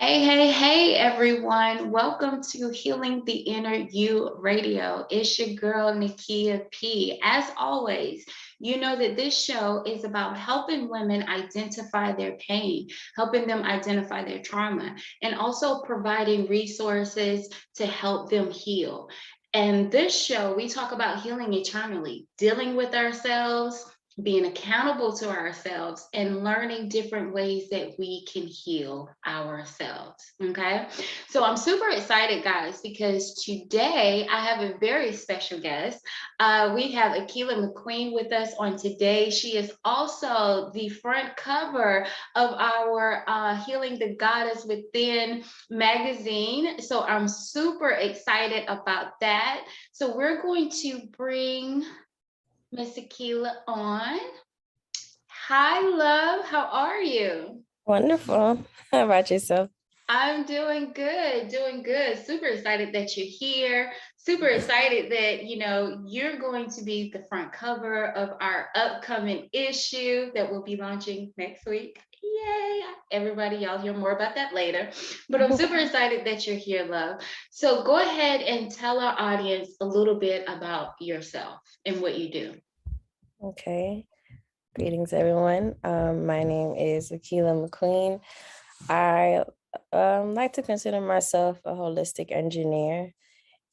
Hey, hey, hey, everyone. Welcome to Healing the Inner You Radio. It's your girl, Nakia P. As always, you know that this show is about helping women identify their pain, helping them identify their trauma, and also providing resources to help them heal. And this show, we talk about healing eternally, dealing with ourselves, being accountable to ourselves, and learning different ways that we can heal ourselves. Okay. So I'm super excited, guys, because today I have a very special guest. We have Akiyla McQueen with us on today. She is also the front cover of our Healing the Goddess Within magazine. So I'm super excited about that. So we're going to bring Miss Akiyla on. Hi, love. How are you? Wonderful. How about yourself? I'm doing good, doing good. Super excited that you're here. Super excited that, you're going to be the front cover of our upcoming issue that will be launching next week. Yay. Everybody, y'all hear more about that later. But I'm super excited that you're here, love. So go ahead and tell our audience a little bit about yourself and what you do. Okay. Greetings, everyone. My name is Akiyla McQueen. I like to consider myself a holistic engineer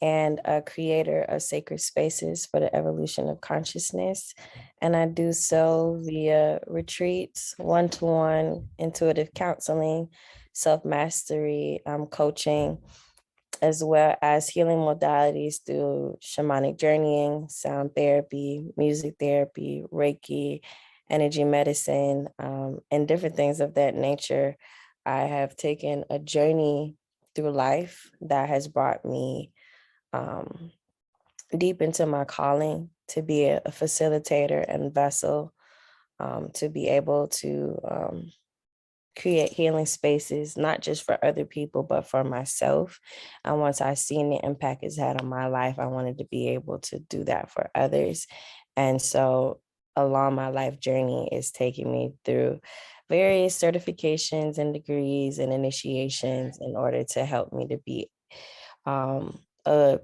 and a creator of sacred spaces for the evolution of consciousness. And I do so via retreats, one-to-one, intuitive counseling, self-mastery, coaching, as well as healing modalities through shamanic journeying, sound therapy, music therapy, Reiki, energy medicine, and different things of that nature. I have taken a journey through life that has brought me um, deep into my calling to be a facilitator and vessel, to be able to create healing spaces, not just for other people, but for myself. And once I seen the impact it's had on my life, I wanted to be able to do that for others. And so along my life journey is taking me through various certifications and degrees and initiations in order to help me to be um, a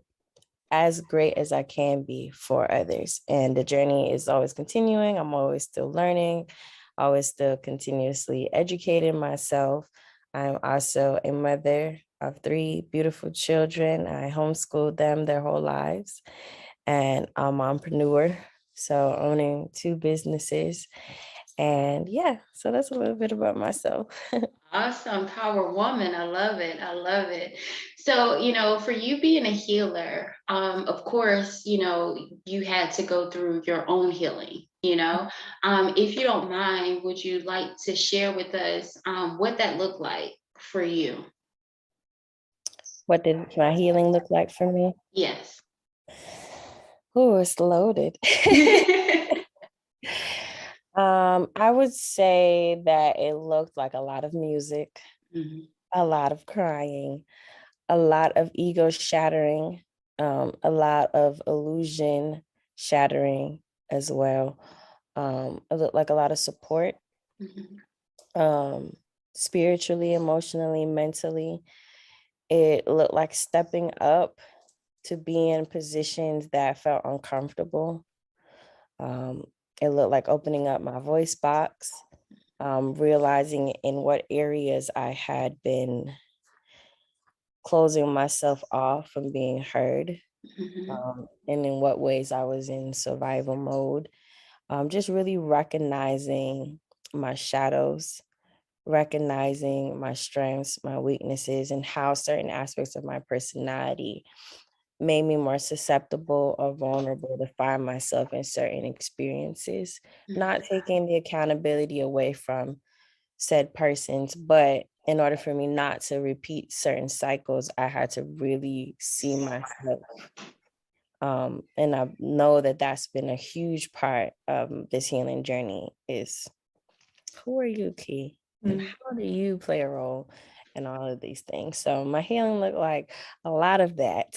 as great as I can be for others. And the journey is always continuing. I'm always still learning, always still continuously educating myself. I'm also a mother of three beautiful children. I homeschooled them their whole lives, and I'm an entrepreneur. So owning two businesses. And yeah, so that's a little bit about myself. Awesome, power woman. I love it. I love it. So, for you being a healer, of course, you had to go through your own healing. If you don't mind, would you like to share with us what that looked like for you? What did my healing look like for me? Yes. Oh, it's loaded. I would say that it looked like a lot of music, Mhm. a lot of crying, a lot of ego shattering, a lot of illusion shattering as well. It looked like a lot of support, Mhm. um, spiritually, emotionally, mentally. It looked like stepping up to be in positions that felt uncomfortable. Um, it looked like opening up my voice box, realizing in what areas I had been closing myself off from being heard, Mhm. and in what ways I was in survival mode. Just really recognizing my shadows, recognizing my strengths, my weaknesses, and how certain aspects of my personality made me more susceptible or vulnerable to find myself in certain experiences, not taking the accountability away from said persons, but in order for me not to repeat certain cycles, I had to really see myself. And I know that that's been a huge part of this healing journey is who are you, Key? And Mhm. how do you play a role in all of these things? So my healing looked like a lot of that.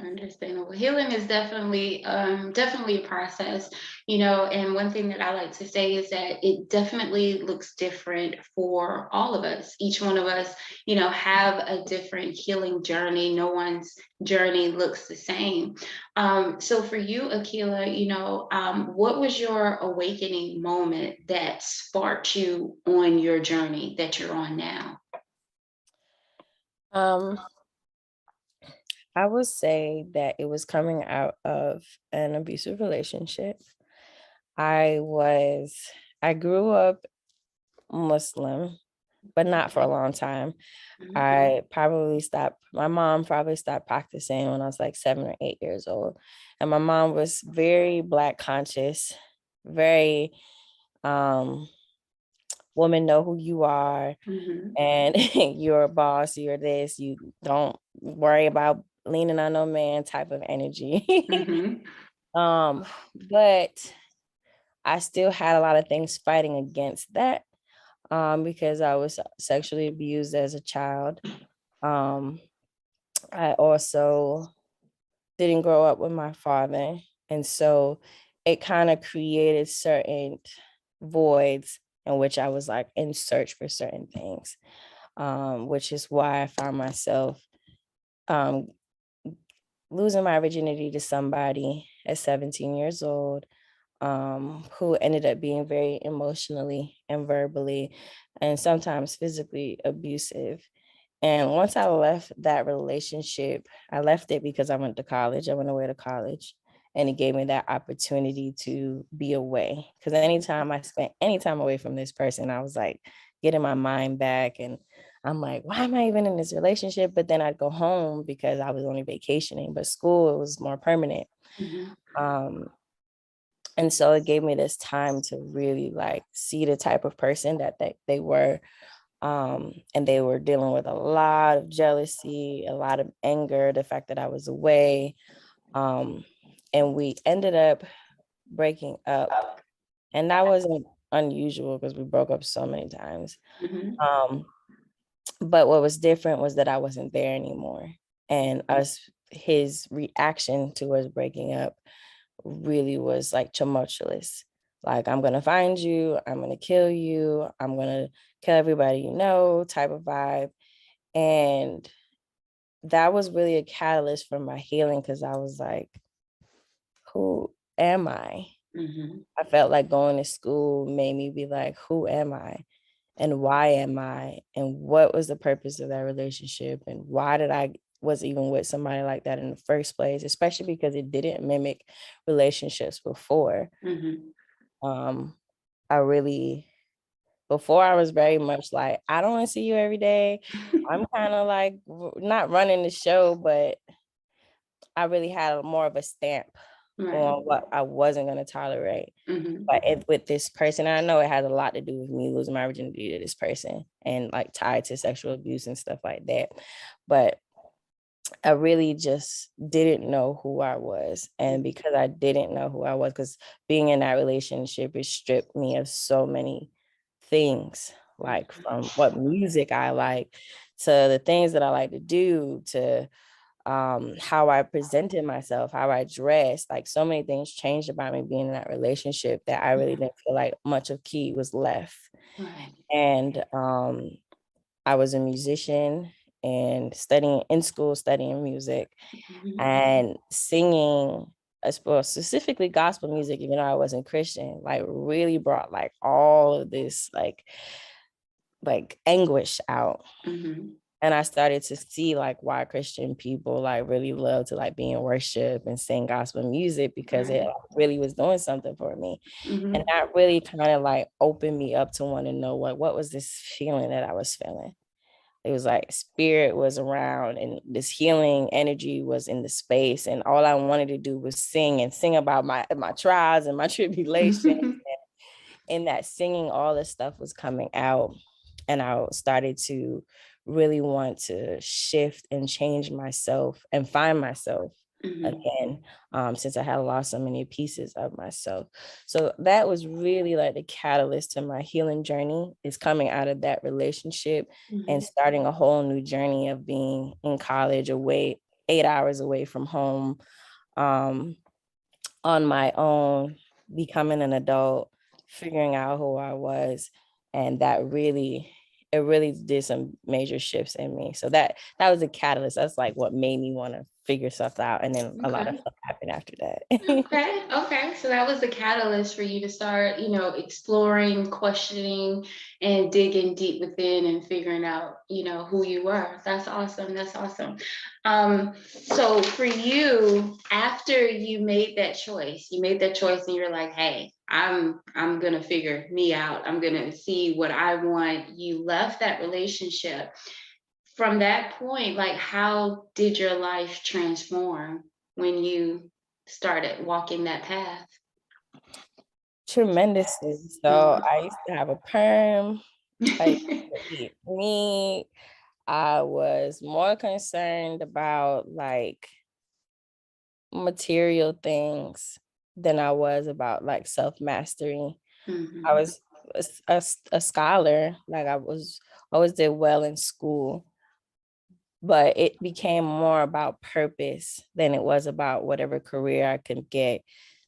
Understandable. Healing is definitely a process, and one thing that I like to say is that it definitely looks different for all of us. Each one of us, have a different healing journey. No one's journey looks the same. So for you, Akiyla, what was your awakening moment that sparked you on your journey that you're on now? Um, I would say that it was coming out of an abusive relationship. I was I grew up Muslim, but not for a long time. Mhm. My mom probably stopped practicing when I was like 7 or 8 years old. And my mom was very Black conscious, very um, woman know who you are Mhm. and you're a boss, you're this, you don't worry about leaning on no man type of energy. Mhm. um, but I still had a lot of things fighting against that because I was sexually abused as a child. Um, I also didn't grow up with my father. And so it kind of created certain voids in which I was like in search for certain things, which is why I found myself um, losing my virginity to somebody at 17 years old, who ended up being very emotionally and verbally and sometimes physically abusive. And once I left that relationship, I left it because I went to college. I went away to college. And it gave me that opportunity to be away. Because anytime I spent any time away from this person, I was like getting my mind back. And I'm like, why am I even in this relationship? But then I'd go home because I was only vacationing. But school, it was more permanent. Mhm. Um, and so it gave me this time to really like see the type of person that they were, and they were dealing with a lot of jealousy, a lot of anger, the fact that I was away. Um, and we ended up breaking up. And that wasn't unusual because we broke up so many times. Mhm. Um, but what was different was that I wasn't there anymore. And his reaction to us breaking up really was like tumultuous. Like, I'm gonna find you, I'm gonna kill you, I'm gonna kill everybody you know, type of vibe. And that was really a catalyst for my healing because I was like, who am I? Mhm. I felt like going to school made me be like, who am I? And why am I? And what was the purpose of that relationship? And why did I was even with somebody like that in the first place, especially because it didn't mimic relationships before. Mhm. Um, I really before I was very much like, I don't want to see you every day. I'm kind of like not running the show, but I really had more of a stamp Right. on what I wasn't going to tolerate. Mhm. But with this person, I know it has a lot to do with me losing my virginity to this person and like tied to sexual abuse and stuff like that. But I really just didn't know who I was. And because I didn't know who I was, because being in that relationship, it stripped me of so many things, like from what music I like to the things that I like to do to how I presented myself, how I dressed. Like so many things changed about me being in that relationship that I really didn't feel like much of key was left. Right. And I was a musician and studying in school, studying music Mhm. and singing, well, specifically gospel music, even though I wasn't Christian, like really brought like all of this like anguish out. Mhm. And I started to see like why Christian people like really love to like be in worship and sing gospel music because it Right. really was doing something for me. And Mhm. that really kind of like opened me up to want to know what was this feeling that I was feeling. It was like spirit was around and this healing energy was in the space. And all I wanted to do was sing and sing about my trials and my tribulations. In that singing, all this stuff was coming out. And I started to really want to shift and change myself and find myself Mhm. again, since I had lost so many pieces of myself. So that was really like the catalyst to my healing journey, is coming out of that relationship and Mhm. starting a whole new journey of being in college away 8 hours away from home, on my own, becoming an adult, figuring out who I was. And it really did some major shifts in me. So that was a catalyst. That's like what made me want to figure stuff out. And then a lot of Okay. stuff happened after that. Okay, okay. So that was the catalyst for you to start, exploring, questioning, and digging deep within and figuring out, who you were. That's awesome. That's awesome. So for you, after you made that choice and you're like, hey, I'm gonna figure me out. I'm gonna see what I want. You left that relationship. From that point, like how did your life transform when you started walking that path? Tremendously. So I used to have a perm. I used Mhm. to eat meat. I was more concerned about like material things than I was about like self mastery. I Mhm. was a scholar, like always did well in school, but it became more about purpose than it was about whatever career I could get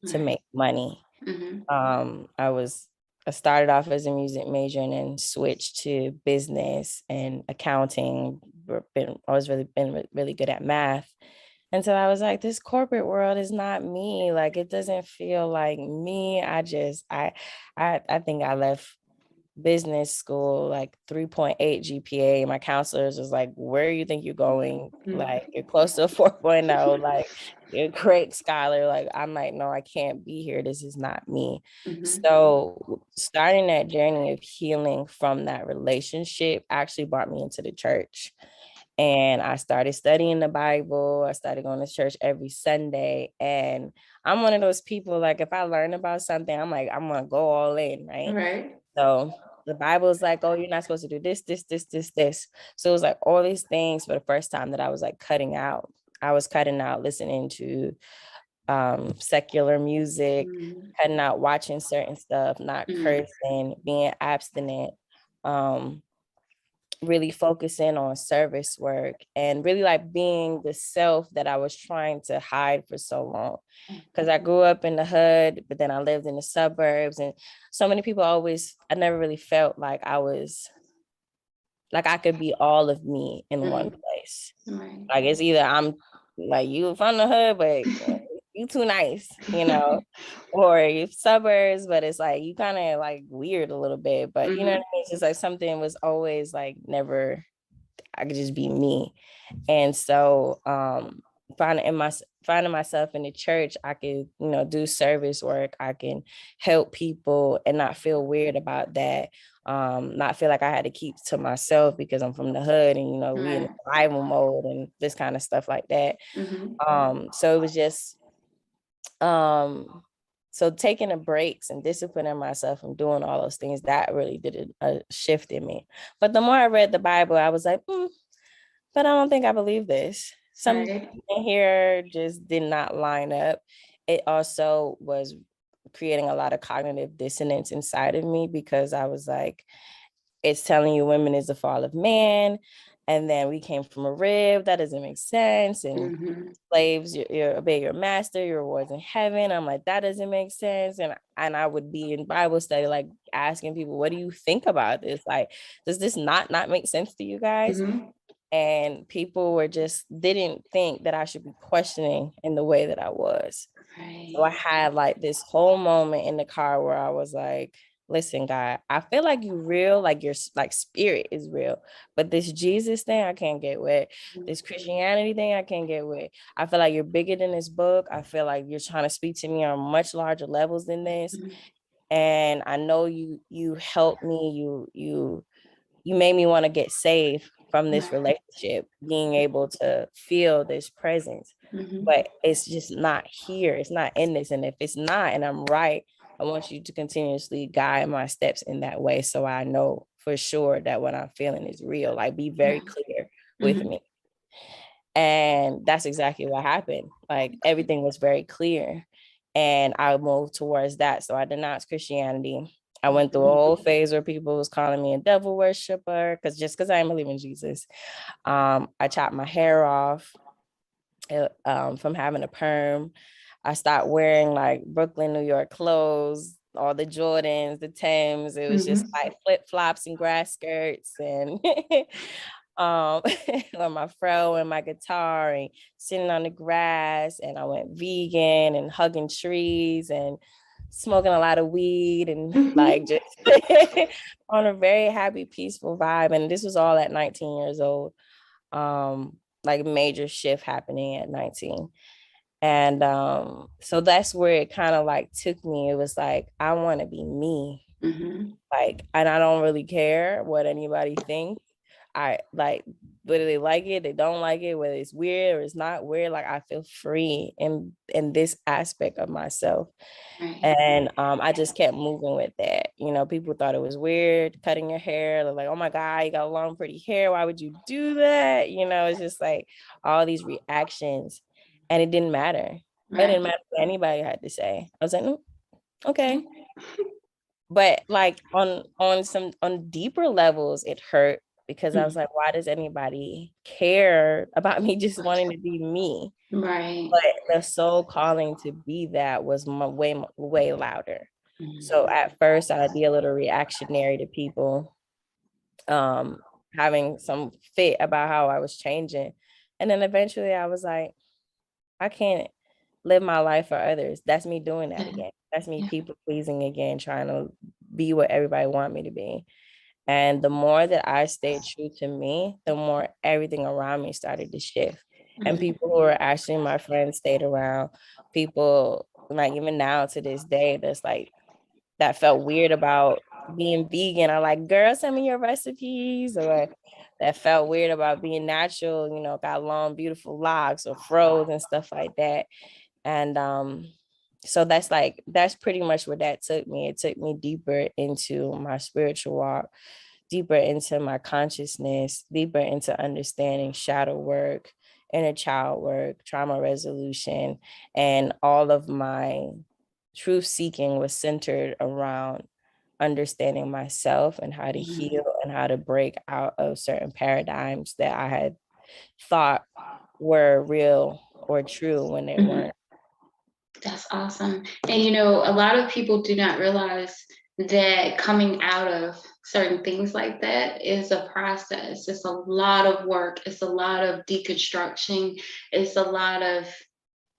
to Right. make money. Mhm. Um, I was I started off as a music major and then switched to business and accounting. I was really good at math. And so I was like, this corporate world is not me. Like it doesn't feel like me. I think I left business school like 3.8 GPA. My counselors was like, where you think you're going? Mhm. Like you're close to a 4.0, like you're a great scholar. Like I'm like, no, I can't be here. This is not me. Mhm. So starting that journey of healing from that relationship actually brought me into the church. And I started studying the Bible. I started going to church every Sunday. And I'm one of those people, like, if I learn about something, I'm like, I'm going to go all in, right? Right. So the Bible is like, oh, you're not supposed to do this, this, this, this, this. So it was like all these things for the first time that I was like cutting out. I was cutting out listening to secular music, Mhm. cutting out watching certain stuff, not Mhm. cursing, being abstinent. Um, really focusing on service work and really like being the self that I was trying to hide for so long. Because I grew up in the hood, but then I lived in the suburbs. And so many people I never really felt like I could be all of me in one Mhm. place. Right. Like it's either I'm like you from the hood, but you too nice, or you suburbs, but it's like you kind of like weird a little bit. But you know what Mhm. I mean? It's just like something was always like never I could just be me. And so finding myself in the church, I could, do service work. I can help people and not feel weird about that. Not feel like I had to keep to myself because I'm from the hood and we in Right. survival mode and this kind of stuff like that. Mhm. So it was just um so taking the breaks and disciplining myself and doing all those things that really did a shift in me. But the more I read the Bible, I was like, but I don't think I believe this. Some Right. in here just did not line up. It also was creating a lot of cognitive dissonance inside of me because I was like, it's telling you women is the fall of man. And then we came from a rib. That doesn't make sense. And Mhm. slaves, you obey your master, your rewards in heaven. I'm like, that doesn't make sense. And I would be in Bible study, like asking people, what do you think about this? Like, does this not make sense to you guys? Mhm. And people were just didn't think that I should be questioning in the way that I was. So I Right. had like this whole moment in the car where I was like, listen, God, I feel like you real, like your like spirit is real. But this Jesus thing, I can't get with. This Christianity thing, I can't get with. I feel like you're bigger than this book. I feel like you're trying to speak to me on much larger levels than this. Mhm. And I know you helped me, you made me want to get saved from this Right. relationship, being able to feel this presence. Mhm. But it's just not here. It's not in this. And if it's not, and I'm right, I want you to continuously guide my steps in that way. So I know for sure that what I'm feeling is real. Like be very Yeah. clear with Mhm. me. And that's exactly what happened. Like everything was very clear. And I moved towards that. So I denounced Christianity. I went through a Mhm. whole phase where people was calling me a devil worshiper because I didn't believe in Jesus. I chopped my hair off. from having a perm. I stopped wearing like Brooklyn, New York clothes, all the Jordans, the Timbs. It was just Mhm. like flip flops and grass skirts and on my fro and my guitar and sitting on the grass. And I went vegan and hugging trees and smoking a lot of weed and like Mhm. just on a very happy, peaceful vibe. And this was all at 19 years old. Like major shift happening at 19. And so that's where it kind of like took me. It was like, I want to be me. Mhm. Like, and I don't really care what anybody thinks. I like whether they like it, they don't like it, whether it's weird or it's not weird. Like I feel free in this aspect of myself. Right. And I just kept moving with that. You know, people thought it was weird cutting your hair. They're like, oh my God, you got long, pretty hair. Why would you do that? You know, it's just like all these reactions. And it didn't matter. It Right. didn't matter what anybody had to say. I was like, "Mm, okay." But like on deeper levels, it hurt because I was Mhm. like, why does anybody care about me just wanting to be me? Right. But the soul calling to be that was way louder. So Mhm. at first I'd be a little reactionary to people um having some fit about how I was changing. And then eventually I was like, I can't live my life for others. That's me doing that Yeah. again. That's me Yeah. people pleasing again, trying to be what everybody want me to be. And the more that I stayed true to me, the more everything around me started to shift. And Mhm. people who were actually my friends stayed around. People like even now to this day, that's like that felt weird about being vegan. I like, girl, send me your recipes. Or that felt weird about being natural, you know, got long, beautiful locks or froze and stuff like that. And so that's pretty much where that took me. It took me deeper into my spiritual walk, deeper into my consciousness, deeper into understanding shadow work, inner child work, trauma resolution, and all of my truth seeking was centered around understanding myself and how to Mhm. heal and how to break out of certain paradigms that I had thought were real or true when they Mhm. weren't. That's awesome. And a lot of people do not realize that coming out of certain things like that is a process. It's a lot of work. It's a lot of deconstruction. It's a lot of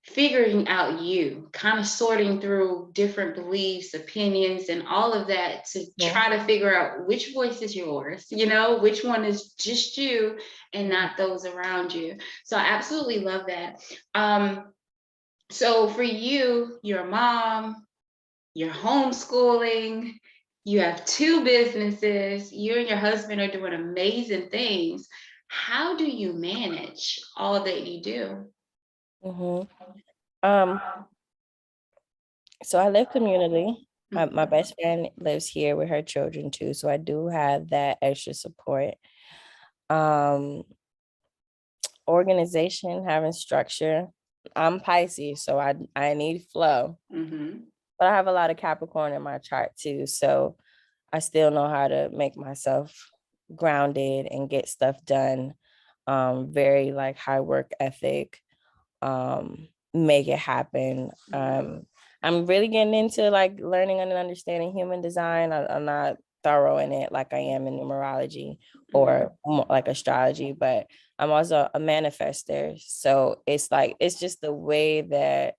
figuring out you, kind of sorting through different beliefs, opinions, and all of that to Mhm. try to figure out which voice is yours, which one is just you and Mhm. not those around you. So I absolutely love that. So for you, you're a mom, you're homeschooling, you have two businesses, you and your husband are doing amazing things. How do you manage all that you do? Mhm. Um, so I live community. My Mhm. best friend lives here with her children too, so I do have that extra support. Um, Organization, having structure. I'm Pisces, so I need flow, Mhm. but I have a lot of Capricorn in my chart too, so I still know how to make myself grounded and get stuff done. Very like high work ethic, make it happen. I'm really getting into like learning and understanding human design. I'm not thorough in it like I am in numerology Mhm. or like astrology, but I'm also a manifester. So it's like it's just the way that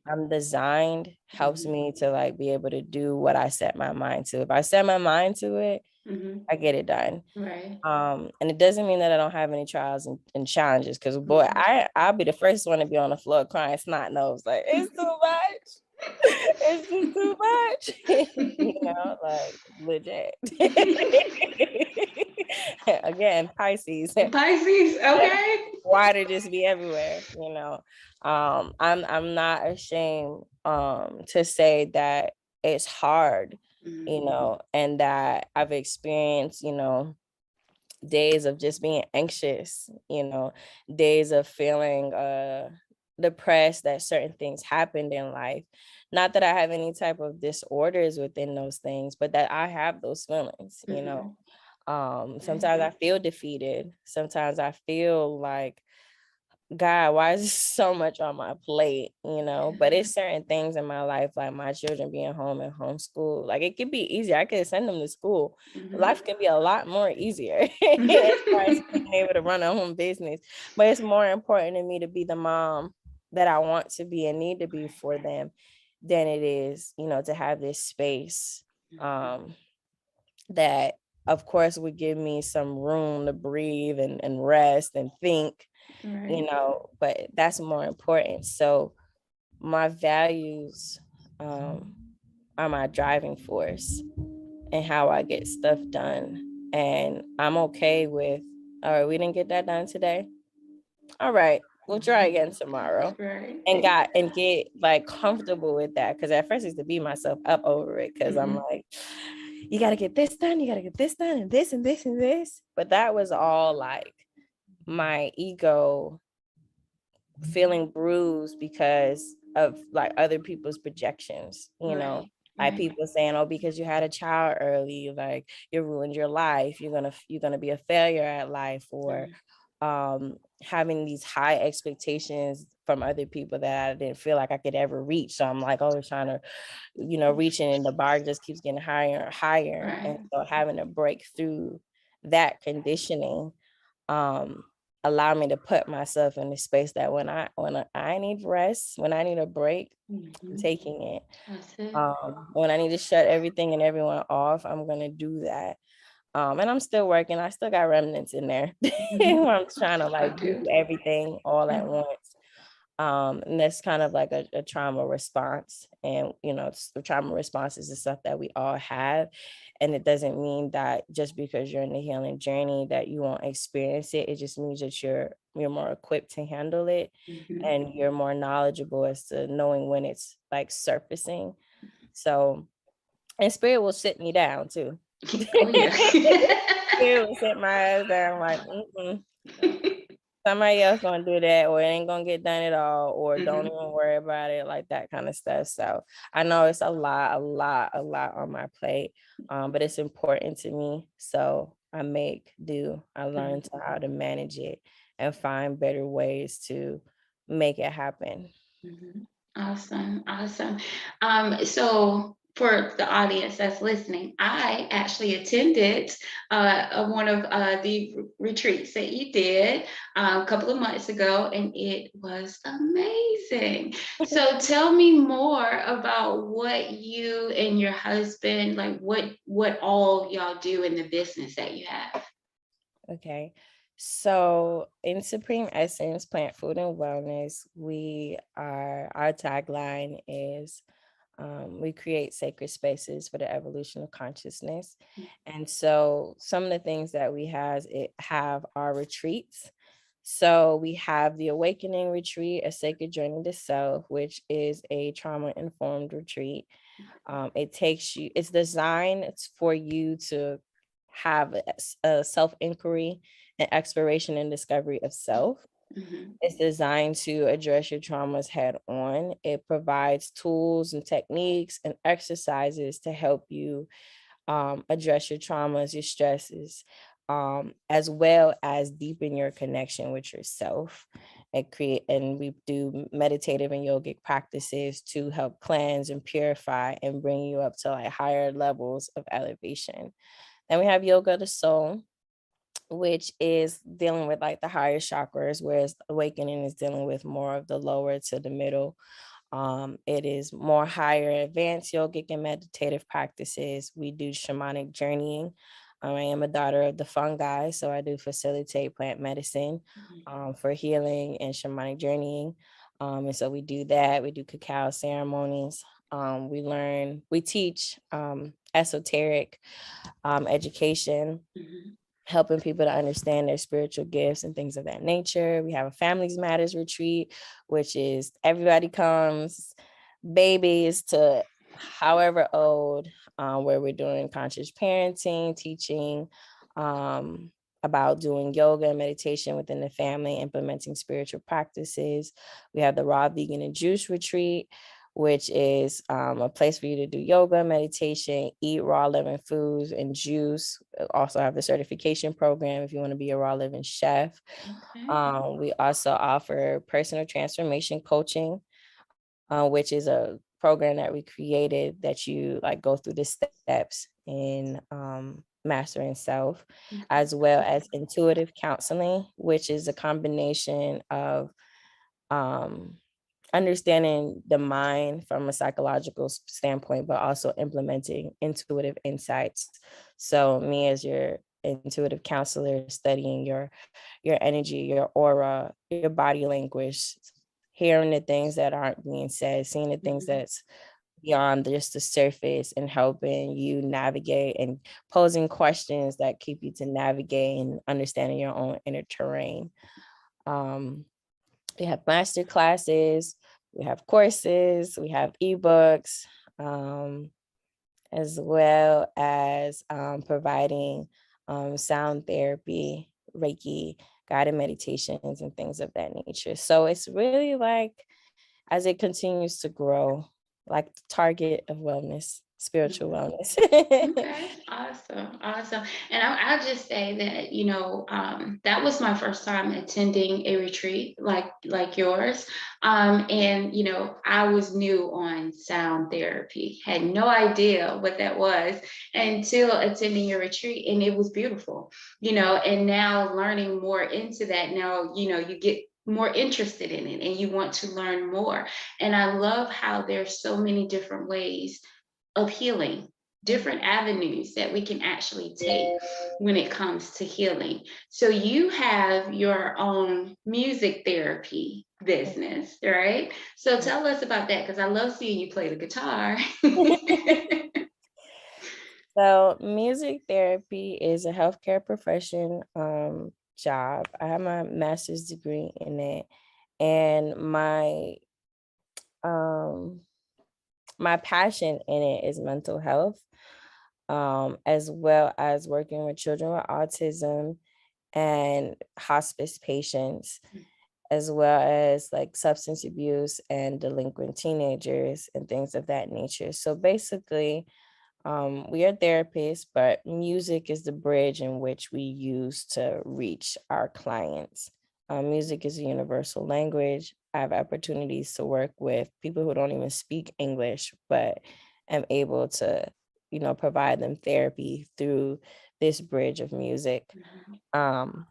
I'm designed helps Mhm. me to like be able to do what I set my mind to. If I set my mind to it, Mhm. I get it done. Right. And it doesn't mean that I don't have any trials and challenges because boy, Mhm. I'll be the first one to be on the floor crying snot nose, like it's too much. It's just too much. Like legit. Again, Pisces. Pisces, okay. Water just be everywhere, I'm not ashamed to say that it's hard, Mhm. and that I've experienced, days of just being anxious, days of feeling depressed that certain things happened in life. Not that I have any type of disorders within those things, but that I have those feelings. Mhm. Sometimes I feel defeated. Sometimes I feel like God, why is so much on my plate, you know? But it's certain things in my life, like my children being home and homeschool. Like it could be easier. I could send them to school. Life can be a lot more easier as far as being able to run a home business. But it's more important to me to be the mom that I want to be and need to be for them than it is, you know, to have this space that of course would give me some room to breathe and rest and think, you know, but that's more important. So my values are my driving force and how I get stuff done. And I'm okay with, all right, we didn't get that done today. All right, we'll try again tomorrow. Right. And get like comfortable with that. Cause at first I used to beat myself up over it. Cause I'm like, you gotta get this done, you gotta get this done, and this and this and this. But that was all like my ego feeling bruised because of like other people's projections, you know, like people saying, oh, because you had a child early, like you ruined your life, you're gonna be a failure at life, or having these high expectations from other people that I didn't feel like I could ever reach. So I'm like always trying to, you know, reaching, and the bar just keeps getting higher and higher. And so having to break through that conditioning allow me to put myself in the space that when I need rest, when I need a break, I'm taking it. When I need to shut everything and everyone off, I'm gonna do that. And I'm still working. I still got remnants in there where I'm trying to like do everything all at once. And that's kind of like a trauma response. And, you know, the trauma response is the stuff that we all have. And it doesn't mean that just because you're in the healing journey that you won't experience it. It just means that you're more equipped to handle it, and you're more knowledgeable as to knowing when it's like surfacing. So, and spirit will sit me down too. Oh yeah. Spirit will sit my ass down like, somebody else gonna do that, or it ain't gonna get done at all, or don't even worry about it, like that kind of stuff. So I know it's a lot on my plate, but it's important to me. So I make do. I learn to how to manage it and find better ways to make it happen. Awesome, awesome. So for the audience that's listening, I actually attended one of the retreats that you did a couple of months ago, and it was amazing. So tell me more about what you and your husband, like what all y'all do in the business that you have. Okay. So in Supreme Essence Plant Food and Wellness, our tagline is we create sacred spaces for the evolution of consciousness. And so some of the things that we have are retreats. So we have the Awakening Retreat, a sacred journey to self, which is a trauma-informed retreat. It's designed for you to have a self-inquiry and exploration and discovery of self. It's designed to address your traumas head on. It provides tools and techniques and exercises to help you address your traumas, your stresses, as well as deepen your connection with yourself. And we do meditative and yogic practices to help cleanse and purify and bring you up to like higher levels of elevation. Then we have Yoga the Soul, which is dealing with like the higher chakras, whereas Awakening is dealing with more of the lower to the middle. It is more higher advanced yogic and meditative practices. We do shamanic journeying. I am a daughter of the fungi, so I do facilitate plant medicine for healing and shamanic journeying. And so we do that. We do cacao ceremonies. We teach esoteric education, helping people to understand their spiritual gifts and things of that nature. We have a Families Matters retreat, which is everybody comes, babies to however old, where we're doing conscious parenting, teaching about doing yoga and meditation within the family, implementing spiritual practices. We have the Raw Vegan and Juice retreat, which is a place for you to do yoga, meditation, eat raw living foods and juice. Also have the certification program if you want to be a raw living chef. Okay. We also offer personal transformation coaching, which is a program that we created that you like go through the steps in mastering self, as Okay. well as intuitive counseling, which is a combination of um, understanding the mind from a psychological standpoint, but also implementing intuitive insights. So me as your intuitive counselor, studying your energy, your aura, your body language, hearing the things that aren't being said, seeing the things Mhm. that's beyond just the surface, and helping you navigate and posing questions that keep you to navigate and understanding your own inner terrain. Um, we have master classes, we have courses, we have ebooks, um, as well as providing sound therapy, Reiki, guided meditations, and things of that nature. So it's really like, as it continues to grow, like the target of wellness, spiritual Mhm. wellness. Okay, awesome, awesome. And I'll just say that that was my first time attending a retreat like yours, and I was new on sound therapy, had no idea what that was until attending your retreat, and it was beautiful, And now learning more into that, now you get more interested in it, and you want to learn more. And I love how there's so many different ways of healing, different avenues that we can actually take when it comes to healing. So you have your own music therapy business, right? So tell us about that, because I love seeing you play the guitar. So music therapy is a healthcare profession job. I have my master's degree in it, and um my passion in it is mental health, as well as working with children with autism and hospice patients, as well as like substance abuse and delinquent teenagers and things of that nature. So basically, we are therapists, but music is the bridge in which we use to reach our clients. Music is a universal language. I have opportunities to work with people who don't even speak English, but am able to, provide them therapy through this bridge of music. Mhm. Um,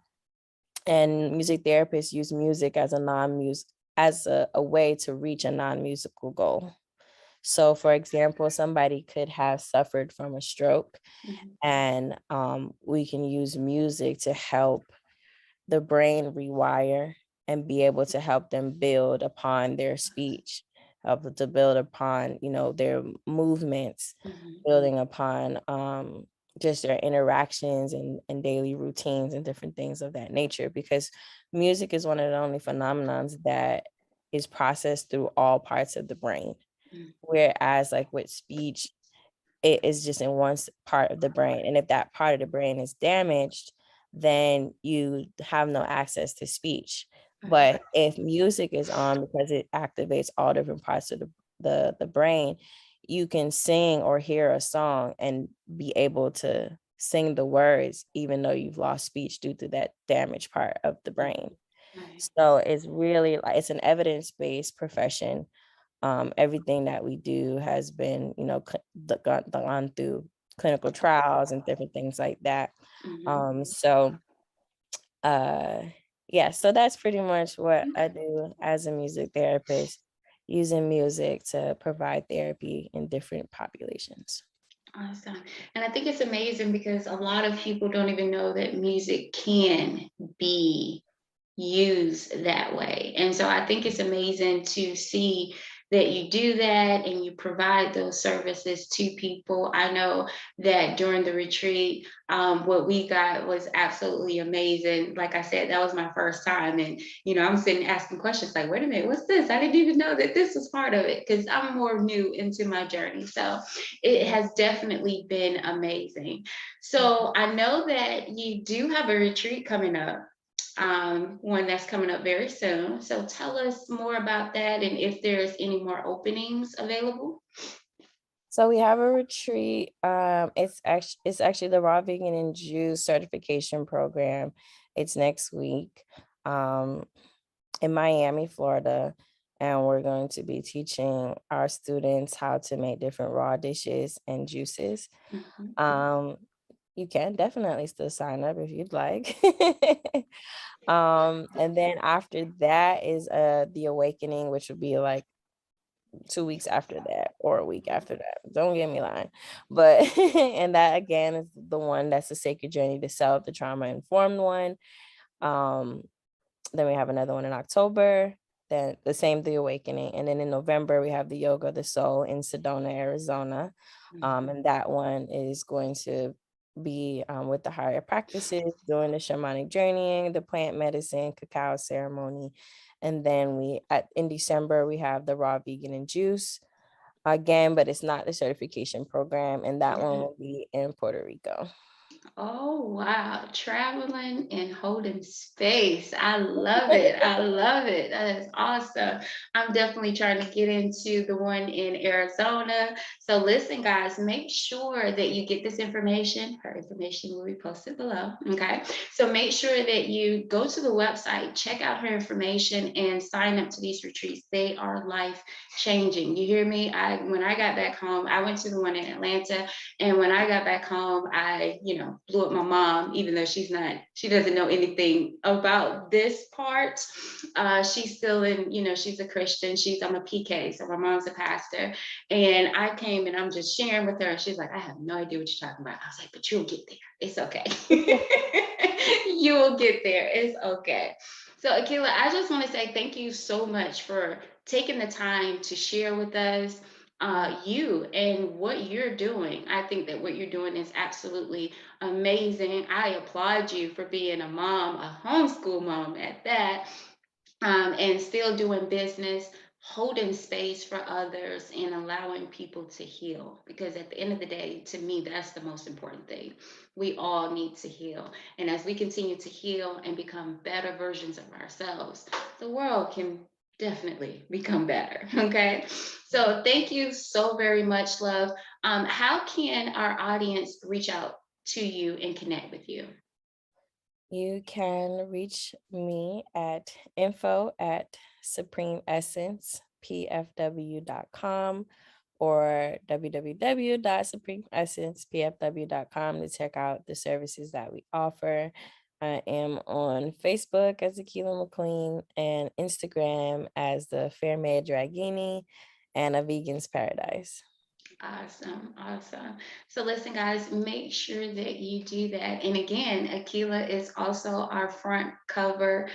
and music therapists use music as a non-music as a way to reach a non-musical goal. So, for example, somebody could have suffered from a stroke, Mhm. and we can use music to help the brain rewire and be able to help them build upon their speech, help to build upon, their movements, Mhm. building upon just their interactions and daily routines and different things of that nature. Because music is one of the only phenomenons that is processed through all parts of the brain. Mhm. Whereas like with speech, it is just in one part of the brain. And if that part of the brain is damaged, then you have no access to speech. Okay. But if music is on, because it activates all different parts of the brain, you can sing or hear a song and be able to sing the words, even though you've lost speech due to that damaged part of the Mhm. brain. Right. So it's really like, it's an evidence-based profession. Everything that we do has been, gone through clinical trials and different things like that. Mhm. So yeah, so that's pretty much what I do as a music therapist, using music to provide therapy in different populations. Awesome. And I think it's amazing because a lot of people don't even know that music can be used that way. And so I think it's amazing to see that you do that and you provide those services to people. I know that during the retreat, what we got was absolutely amazing. Like I said, that was my first time. And, I'm sitting asking questions like, wait a minute, what's this? I didn't even know that this was part of it because I'm more new into my journey. So it has definitely been amazing. So I know that you do have a retreat coming up. one that's coming up very soon. So tell us more about that and if there's any more openings available. So we have a retreat. It's actually the Raw Vegan and Juice certification program. It's next week um, in Miami, Florida, and we're going to be teaching our students how to make different raw dishes and juices. Mhm. Um, you can definitely still sign up if you'd like. And then after that is the awakening, which would be like 2 weeks after that or a week after that. Don't get me lying. But and that again is the one that's a sacred journey to self, the trauma informed one. Um, then we have another one in October, then the same the awakening. And then in November we have the yoga of the soul in Sedona, Arizona. And that one is going to be with the higher practices, doing the shamanic journeying, the plant medicine, cacao ceremony. And then in December we have the raw vegan and juice again, but it's not the certification program, and that one Mhm. will be in Puerto Rico. Oh, wow. Traveling and holding space. I love it. I love it. That is awesome. I'm definitely trying to get into the one in Arizona. So, listen, guys, make sure that you get this information. Her information will be posted below. Okay. So, make sure that you go to the website, check out her information, and sign up to these retreats. They are life changing. You hear me? When I got back home, I went to the one in Atlanta. And when I got back home, I, blew up my mom, even though she doesn't know anything about this part. She's still she's a Christian. I'm a PK, so my mom's a pastor. And I came and I'm just sharing with her. She's like, I have no idea what you're talking about. I was like, but you'll get there. It's okay. You will get there. It's okay. So, Akiyla, I just want to say thank you so much for taking the time to share with us you and what you're doing. I think that what you're doing is absolutely amazing. I applaud you for being a mom, a homeschool mom at that, and still doing business, holding space for others, and allowing people to heal. Because at the end of the day, to me, that's the most important thing. We all need to heal. And as we continue to heal and become better versions of ourselves, the world can definitely become better. Okay. So thank you so very much, love. How can our audience reach out to you and connect with you? You can reach me at info@supremeessencepfw.com or www.supremeessencepfw.com to check out the services that we offer. I am on Facebook as Akiyla McQueen and Instagram as the Fair Maid Dragini and A Vegan's Paradise. Awesome, awesome. So listen, guys, make sure that you do that. And again, Akiyla is also our front cover.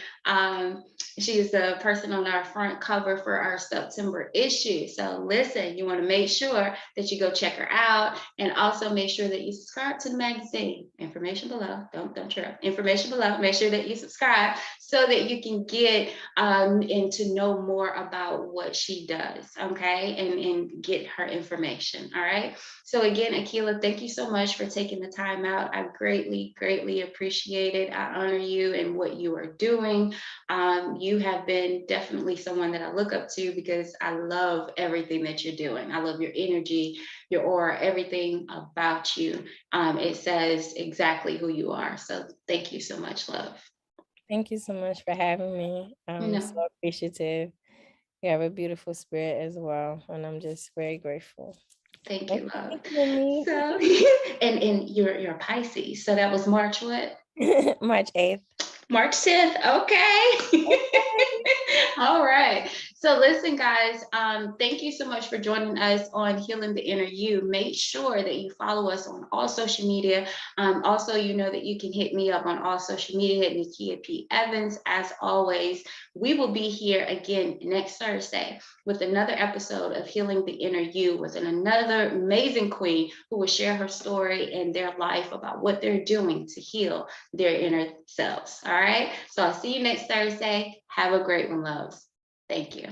She is the person on our front cover for our September issue. So listen, you want to make sure that you go check her out, and also make sure that you subscribe to the magazine. Information below. Don't trip. Information below. Make sure that you subscribe so that you can get and to know more about what she does. Okay, and get her information. All right. So again, Akiyla, thank you so much for taking the time out. I greatly, greatly appreciate it. I honor you and what you are doing. You have been definitely someone that I look up to because I love everything that you're doing. I love your energy, your aura, everything about you. It says exactly who you are. So thank you so much, love. Thank you so much for having me. I'm so No, appreciative. You have a beautiful spirit as well, and I'm just very grateful. thank Thanks you, for love. thinking So, of and you're a Pisces. So that was March what? me. March 8th. March 10th. Okay. Okay. All right. So listen, guys, thank you so much for joining us on Healing the Inner You. Make sure that you follow us on all social media. Also, you know that you can hit me up on all social media at Nakia P. Evans. As always, we will be here again next Thursday with another episode of Healing the Inner You with another amazing queen who will share her story and their life about what they're doing to heal their inner selves. All right. So I'll see you next Thursday. Have a great one, loves. Thank you.